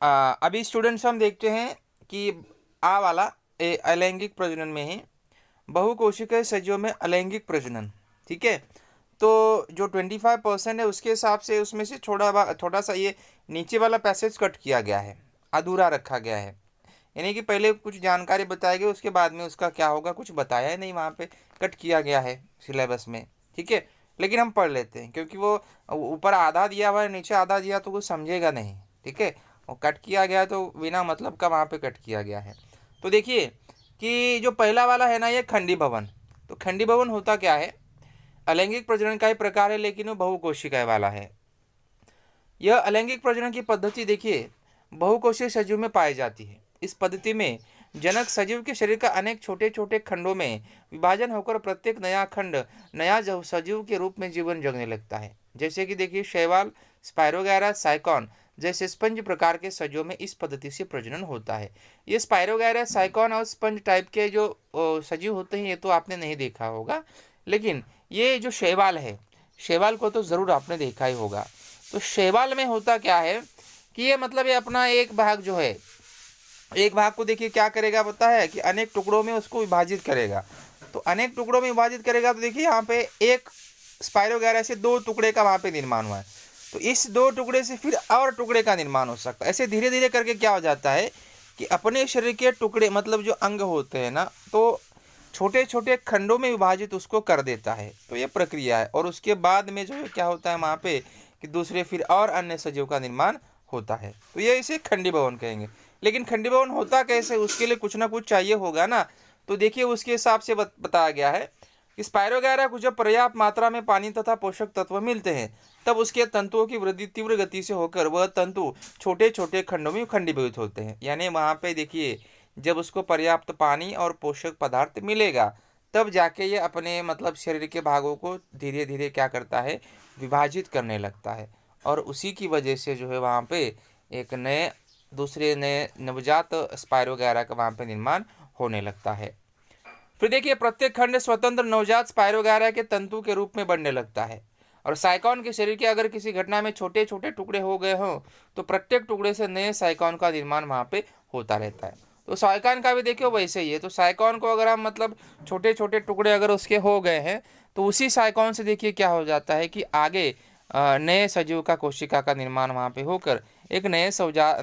अभी स्टूडेंट्स हम देखते हैं कि आ वाला अलैंगिक प्रजनन में ही बहुकोशिकीय सजीवों में अलैंगिक प्रजनन, ठीक है। तो जो 25% है उसके हिसाब से उसमें से थोड़ा सा ये नीचे वाला पैसेज कट किया गया है, अधूरा रखा गया है। यानी कि पहले कुछ जानकारी बताई गई, उसके बाद में उसका क्या होगा कुछ बताया ही नहीं, वहाँ पे कट किया गया है सिलेबस में, ठीक है। लेकिन हम पढ़ लेते हैं क्योंकि वो ऊपर आधा दिया हुआ है, नीचे आधा दिया तो कुछ समझेगा नहीं, ठीक है। और कट किया गया तो बिना मतलब का वहाँ पे कट किया गया है। तो देखिए कि जो पहला वाला है ना, ये खंडी भवन। तो खंडी भवन होता क्या है, अलैंगिक प्रजनन का ही प्रकार है, लेकिन वो बहुकोशिकीय वाला है। यह अलैंगिक प्रजनन की पद्धति देखिए बहुकोशीय सजीव में पाई जाती है। इस पद्धति में जनक सजीव के शरीर का अनेक छोटे छोटे खंडों में विभाजन होकर प्रत्येक नया खंड नया सजीव के रूप में जीवन जगने लगता है। जैसे कि देखिए शैवाल, स्पायरोगैरा, साइकॉन जैसे स्पंज प्रकार के सजीवों में इस पद्धति से प्रजनन होता है। ये स्पायरोगैरा, साइकॉन और स्पंज टाइप के जो सजीव होते हैं ये तो आपने नहीं देखा होगा, लेकिन ये जो शैवाल है, शैवाल को तो ज़रूर आपने देखा ही होगा। तो शैवाल में होता क्या है कि ये मतलब ये अपना एक भाग जो है, एक भाग को देखिए क्या करेगा पता है कि अनेक टुकड़ों में उसको विभाजित करेगा। तो अनेक टुकड़ों में विभाजित करेगा तो देखिए यहाँ पे एक स्पायरोगैरा से दो टुकड़े का वहाँ पे निर्माण हुआ है, तो इस दो टुकड़े से फिर और टुकड़े का निर्माण हो सकता है। ऐसे धीरे धीरे करके क्या हो जाता है कि अपने शरीर के टुकड़े मतलब जो अंग होते हैं ना, तो छोटे छोटे खंडों में विभाजित उसको कर देता है। तो ये प्रक्रिया है, और उसके बाद में जो है क्या होता है वहाँ पे कि दूसरे फिर और अन्य सजीव का निर्माण होता है। तो ये इसे खंडी भवन कहेंगे। लेकिन खंडी भवन होता कैसे, उसके लिए कुछ ना कुछ चाहिए होगा ना। तो देखिए उसके हिसाब से बताया गया है कि स्पायरोगैरा को जब पर्याप्त मात्रा में पानी तथा पोषक तत्व मिलते हैं तब उसके तंतुओं की वृद्धि तीव्र गति से होकर वह तंतु छोटे छोटे खंडों में खंडीभूत होते हैं। यानी वहाँ पे देखिए जब उसको पर्याप्त पानी और पोषक पदार्थ मिलेगा तब जाके ये अपने मतलब शरीर के भागों को धीरे धीरे क्या करता है, विभाजित करने लगता है। और उसी की वजह से जो है वहाँ पे एक दूसरे नए नवजात स्पायरोगैरा का वहाँ पे निर्माण होने लगता है। फिर देखिए प्रत्येक खंड स्वतंत्र नवजात स्पायरोगैरा के तंतु के रूप में बनने लगता है। और साइकॉन के शरीर के अगर किसी घटना में छोटे छोटे टुकड़े हो गए हों तो प्रत्येक टुकड़े से नए साइकॉन का निर्माण वहाँ पे होता रहता है। तो साइकॉन का भी देखियो वैसे ही है। तो साइकॉन को अगर हम मतलब छोटे छोटे टुकड़े अगर उसके हो गए हैं तो उसी साइकॉन से देखिए क्या हो जाता है कि आगे नए सजीव का कोशिका का निर्माण वहाँ पे होकर एक नए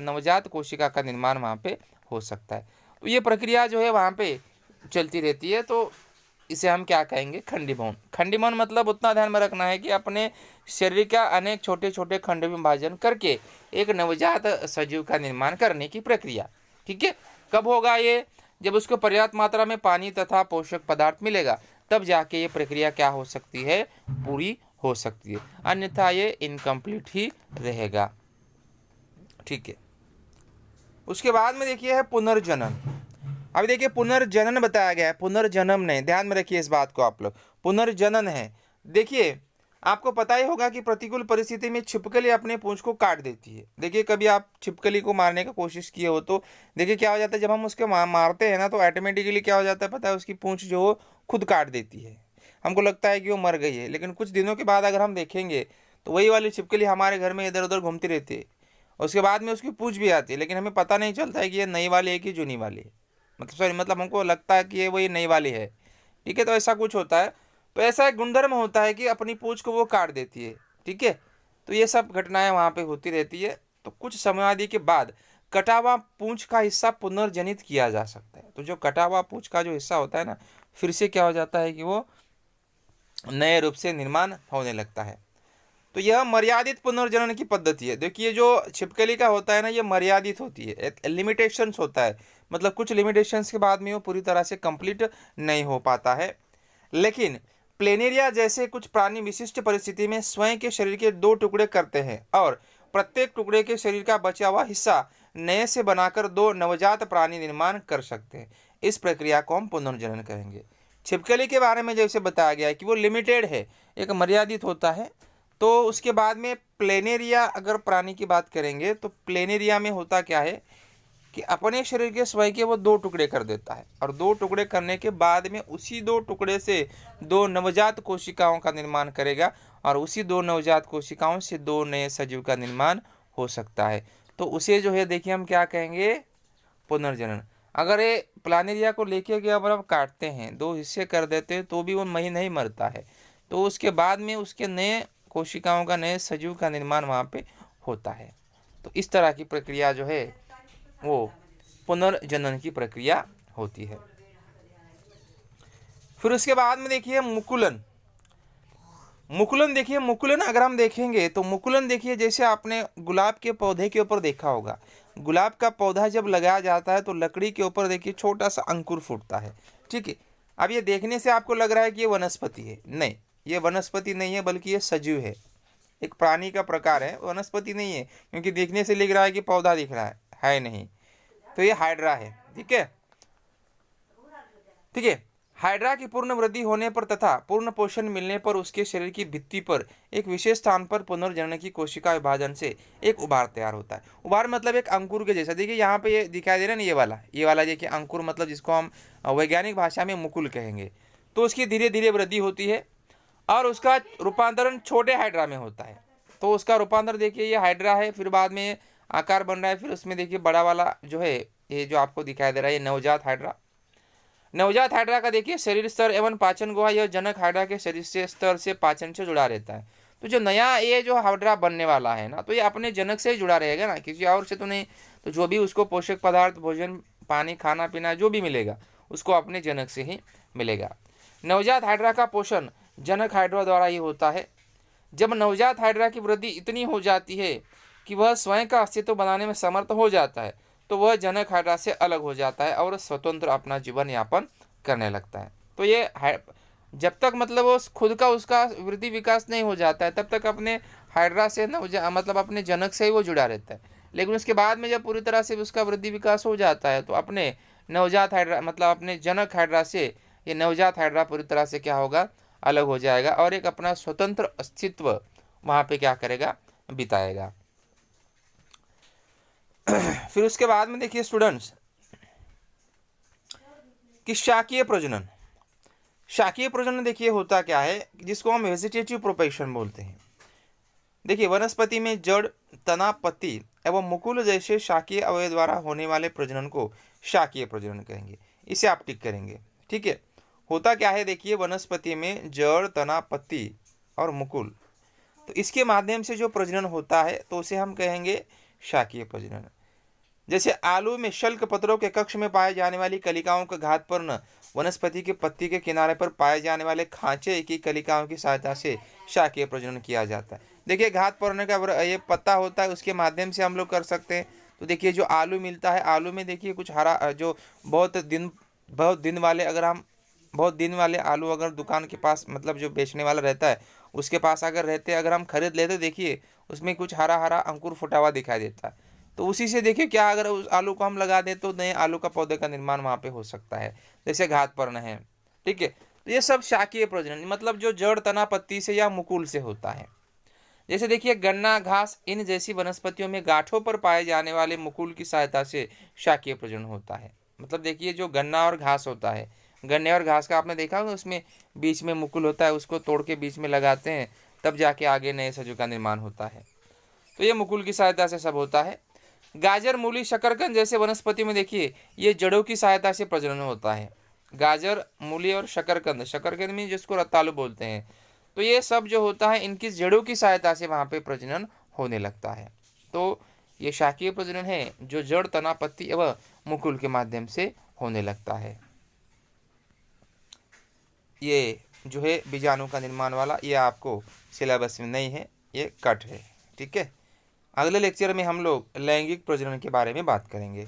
नवजात कोशिका का निर्माण वहाँ पे हो सकता है। तो ये प्रक्रिया जो है वहाँ पे चलती रहती है। तो इसे हम क्या कहेंगे, खंडीभवन। खंडीभवन मतलब उतना ध्यान में रखना है कि अपने शरीर का अनेक छोटे छोटे खंड विभाजन करके एक नवजात सजीव का निर्माण करने की प्रक्रिया, ठीक है। कब होगा ये, जब उसको पर्याप्त मात्रा में पानी तथा पोषक पदार्थ मिलेगा तब जाके ये प्रक्रिया क्या हो सकती है, पूरी हो सकती है, अन्यथा ये इनकम्प्लीट ही रहेगा, ठीक है। उसके बाद में देखिए है पुनर्जनन। अभी देखिए पुनर्जनन बताया गया है, पुनर्जन्म नहीं, ध्यान में रखिए इस बात को आप लोग, पुनर्जनन है। देखिए आपको पता ही होगा कि प्रतिकूल परिस्थिति में छिपकली अपने पूंछ को काट देती है। देखिए कभी आप छिपकली को मारने की कोशिश किए हो तो देखिए क्या हो जाता है, जब हम उसके मारते हैं ना तो ऑटोमेटिकली क्या हो जाता है पता है, उसकी पूंछ जो हो खुद काट देती है। हमको लगता है कि वो मर गई है, लेकिन कुछ दिनों के बाद अगर हम देखेंगे तो वही वाली छिपकली हमारे घर में इधर उधर घूमती रहती है। उसके बाद में उसकी पूंछ भी आती है, लेकिन हमें पता नहीं चलता है कि ये नई वाली है कि जूनी वाली है। मतलब हमको लगता है कि ये वही नई वाली है, ठीक है। तो ऐसा कुछ होता है। तो ऐसा एक गुणधर्म होता है कि अपनी पूंछ को वो काट देती है, ठीक है। तो ये सब घटनाएं वहाँ पे होती रहती है। तो कुछ समयावधि के बाद कटा हुआ पूंछ का हिस्सा पुनर्जनित किया जा सकता है। तो जो कटा हुआ पूंछ का जो हिस्सा होता है ना, फिर से क्या हो जाता है कि वो नए रूप से निर्माण होने लगता है। तो यह मर्यादित पुनर्जनन की पद्धति है। देखिए जो छिपकली का होता है ना, ये मर्यादित होती है, एक लिमिटेशंस होता है, मतलब कुछ लिमिटेशंस के बाद में वो पूरी तरह से कंप्लीट नहीं हो पाता है। लेकिन प्लेनेरिया जैसे कुछ प्राणी विशिष्ट परिस्थिति में स्वयं के शरीर के दो टुकड़े करते हैं और प्रत्येक टुकड़े के शरीर का बचा हुआ हिस्सा नए से बनाकर दो नवजात प्राणी निर्माण कर सकते हैं। इस प्रक्रिया को हम पुनर्जनन कहेंगे। छिपकली के बारे में जैसे बताया गया है कि वो लिमिटेड है, एक मर्यादित होता है। तो उसके बाद में प्लेनेरिया, अगर प्राणी की बात करेंगे तो प्लेनेरिया में होता क्या है कि अपने शरीर के स्वयं के वो दो टुकड़े कर देता है, और दो टुकड़े करने के बाद में उसी दो टुकड़े से दो नवजात कोशिकाओं का निर्माण करेगा, और उसी दो नवजात कोशिकाओं से दो नए सजीव का निर्माण हो सकता है। तो उसे जो है देखिए हम क्या कहेंगे, पुनर्जनन। अगर ये प्लानेरिया को लेके के अब काटते हैं, 2 हिस्से कर देते हैं, तो भी वो नहीं मरता है, तो उसके बाद में उसके नए कोशिकाओं का, नए सजीव का निर्माण वहाँ पे होता है। तो इस तरह की प्रक्रिया जो है वो पुनर्जनन की प्रक्रिया होती है। फिर उसके बाद में देखिए मुकुलन। मुकुलन देखिए, मुकुलन अगर हम देखेंगे तो मुकुलन देखिए, जैसे आपने गुलाब के पौधे के ऊपर देखा होगा, गुलाब का पौधा जब लगाया जाता है तो लकड़ी के ऊपर देखिए छोटा सा अंकुर फूटता है, ठीक है। अब ये देखने से आपको लग रहा है कि ये वनस्पति है, नहीं, ये वनस्पति नहीं है, बल्कि ये सजीव है, एक प्राणी का प्रकार है, वनस्पति नहीं है, क्योंकि देखने से लग रहा है कि पौधा दिख रहा है नहीं। तो ये हाइड्रा है, ठीक है, ठीक है। हाइड्रा की पूर्ण वृद्धि होने पर तथा पूर्ण पोषण मिलने पर उसके शरीर की भित्ति पर एक विशेष स्थान पर पुनर्जनन की कोशिका विभाजन से एक उभार तैयार होता है। उभार मतलब एक अंकुर के जैसा। देखिए यहाँ पे ये दिखाई दे रहा है ना, ये वाला देखिए अंकुर, मतलब जिसको हम वैज्ञानिक भाषा में मुकुल कहेंगे। तो उसकी धीरे धीरे वृद्धि होती है और उसका रूपांतरण छोटे हाइड्रा में होता है। तो उसका रूपांतर देखिए, ये हाइड्रा है, फिर बाद में आकार बन रहा है, फिर उसमें देखिए बड़ा वाला जो है, ये जो आपको दिखाई दे रहा है, ये नवजात हाइड्रा। नवजात हाइड्रा का देखिए शरीर स्तर एवं पाचन गुहा यह जनक हाइड्रा के शरीर से स्तर से पाचन से जुड़ा रहता है। तो जो नया ये जो हाइड्रा बनने वाला है ना, तो ये अपने जनक से ही जुड़ा रहेगा ना, किसी और से तो नहीं। तो जो भी उसको पोषक पदार्थ, भोजन, पानी, खाना पीना जो भी मिलेगा, उसको अपने जनक से ही मिलेगा। नवजात हाइड्रा का पोषण जनक हाइड्रा द्वारा ही होता है। जब नवजात हाइड्रा की वृद्धि इतनी हो जाती है कि वह स्वयं का अस्तित्व बनाने में समर्थ हो जाता है, तो वह जनक हाइड्रा से अलग हो जाता है और स्वतंत्र अपना जीवन यापन करने लगता है। तो ये जब तक मतलब वो खुद का उसका वृद्धि विकास नहीं हो जाता है, तब तक अपने हाइड्रा से मतलब अपने जनक से ही वो जुड़ा रहता है। लेकिन उसके बाद में जब पूरी तरह से उसका वृद्धि विकास हो जाता है, तो अपने नवजात हाइड्रा मतलब अपने जनक हाइड्रा से ये नवजात हाइड्रा पूरी तरह से क्या होगा, अलग हो जाएगा और एक अपना स्वतंत्र अस्तित्व वहाँ पे क्या करेगा, बिताएगा। फिर उसके बाद में देखिए स्टूडेंट्स कि शाकीय प्रजनन। शाकीय प्रजनन देखिए होता क्या है, जिसको हम वेजिटेटिव प्रोपेगेशन बोलते हैं। देखिए वनस्पति में जड़, तना, पत्ती एवं मुकुल जैसे शाकीय अवयव द्वारा होने वाले प्रजनन को शाकीय प्रजनन कहेंगे। इसे आप टिक करेंगे, ठीक है। होता क्या है, देखिए वनस्पति में जड़, तना, पत्ती और मुकुल, तो इसके माध्यम से जो प्रजनन होता है तो उसे हम कहेंगे शाकीय प्रजनन। जैसे आलू में शल्क पत्रों के कक्ष में पाए जाने वाली कलिकाओं का घातपर्ण वनस्पति के पत्ती के किनारे पर पाए जाने वाले खांचे की कलिकाओं की सहायता से शाकीय प्रजनन किया जाता है। देखिए घातपर्ण का ये पत्ता होता है, उसके माध्यम से हम लोग कर सकते हैं। तो देखिए जो आलू मिलता है, आलू में देखिए कुछ हरा जो बहुत दिन वाले, अगर हम बहुत दिन वाले आलू अगर दुकान के पास मतलब जो बेचने वाला रहता है उसके पास अगर रहते, अगर हम खरीद लेते, देखिए उसमें कुछ हरा हरा अंकुर फुटा हुआ दिखाई देता है। तो उसी से देखिए क्या, अगर उस आलू को हम लगा दें तो नए आलू का पौधे का निर्माण वहाँ पे हो सकता है, जैसे घातपर्ण है, ठीक है। तो ये सब शाकीय प्रजनन मतलब जो जड़, तना, पत्ती से या मुकुल से होता है। जैसे देखिए गन्ना, घास, इन जैसी वनस्पतियों में गांठों पर पाए जाने वाले मुकुल की सहायता से शाकीय प्रजनन होता है। मतलब देखिए जो गन्ना और घास होता है, गन्ने और घास का आपने देखा होगा, उसमें बीच में मुकुल होता है, उसको तोड़ के बीच में लगाते हैं, तब जाके आगे नए सजीव का निर्माण होता है। तो ये मुकुल की सहायता से सब होता है। गाजर, मूली, शकरकंद जैसे वनस्पति में देखिए ये जड़ों की सहायता से प्रजनन होता है। गाजर, मूली और शकरकंद, शकरकंद में जिसको रतालू बोलते हैं, तो ये सब जो होता है इनकी जड़ों की सहायता से वहाँ पे प्रजनन होने लगता है। तो ये शाकीय प्रजनन है जो जड़, तना, पत्ती एवं मुकुल के माध्यम से होने लगता है। ये जो है बीजाणु का निर्माण वाला, ये आपको सिलेबस में नहीं है, ये कट है, ठीक है। अगले लेक्चर में हम लोग लैंगिक प्रजनन के बारे में बात करेंगे।